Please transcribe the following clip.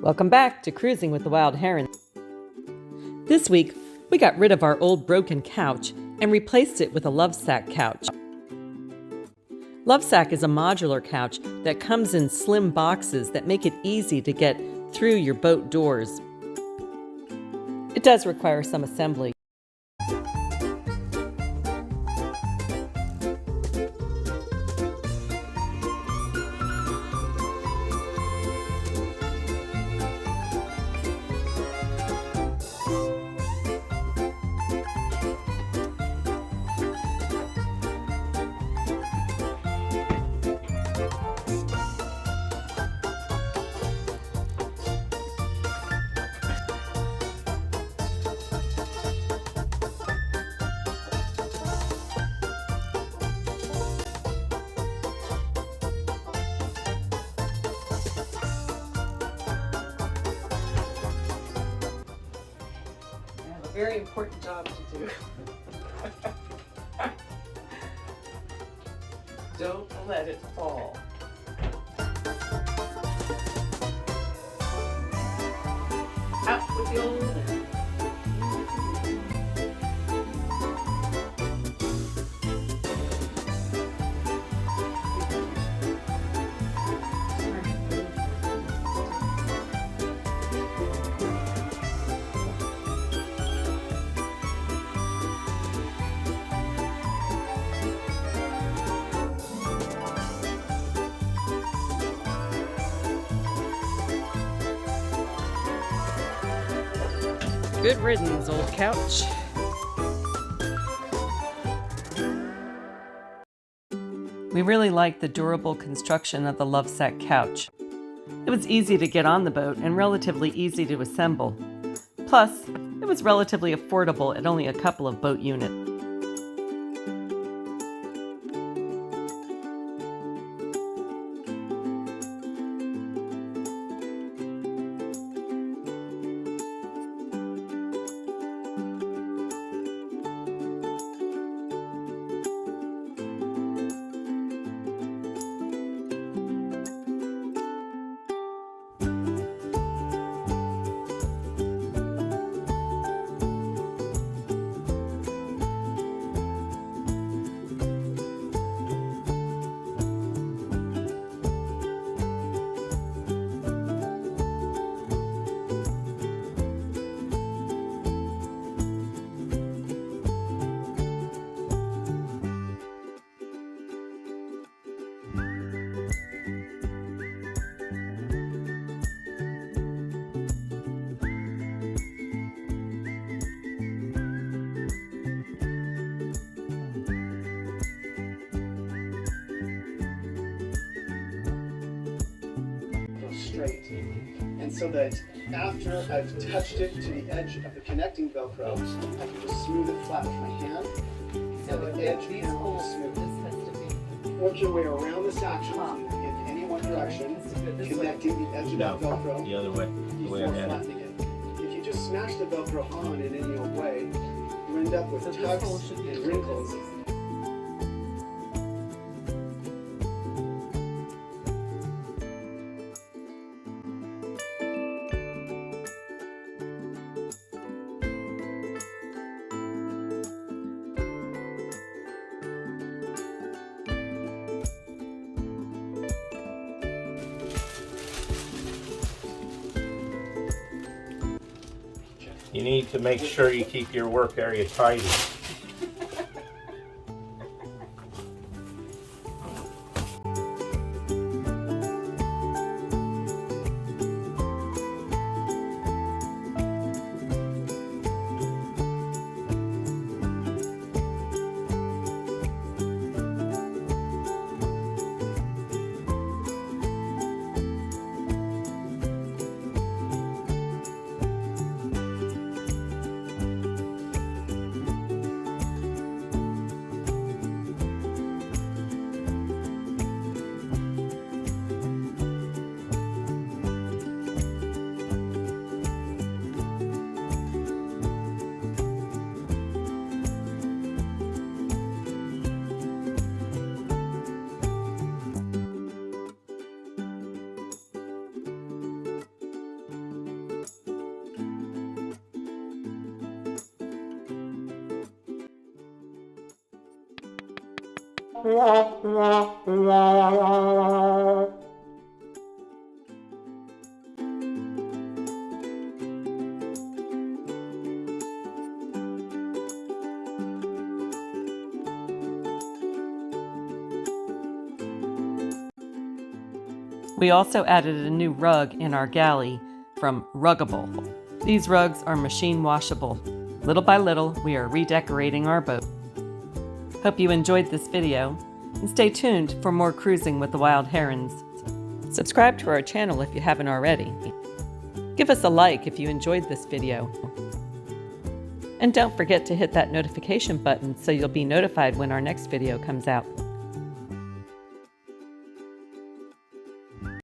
Welcome back to Cruising with the Wild Heron. This week, we got rid of our old broken couch and replaced it with a Lovesac couch. Lovesac is a modular couch that comes in slim boxes that make it easy to get through your boat doors. It does require some assembly. Very important job to do. Don't let it fall. Out with the old linen. Good riddance, old couch. We really liked the durable construction of the Lovesac couch. It was easy to get on the boat and relatively easy to assemble. Plus, it was relatively affordable at only a couple of boat units. Straight, and so that after I've touched it to the edge of the connecting Velcro, I can just smooth it flat with my hand. So the edge is smooth. Work your way around the section in any one direction, connecting the edge of that Velcro. The other way, the way I had it. If you just smash the Velcro on in any old way, you end up with tugs and wrinkles. You need to make sure you keep your work area tidy. We also added a new rug in our galley from Rugable. These rugs are machine washable. Little by little, we are redecorating our boat. Hope you enjoyed this video, and stay tuned for more cruising with the wild herons. Subscribe to our channel if you haven't already. Give us a like if you enjoyed this video. And don't forget to hit that notification button so you'll be notified when our next video comes out.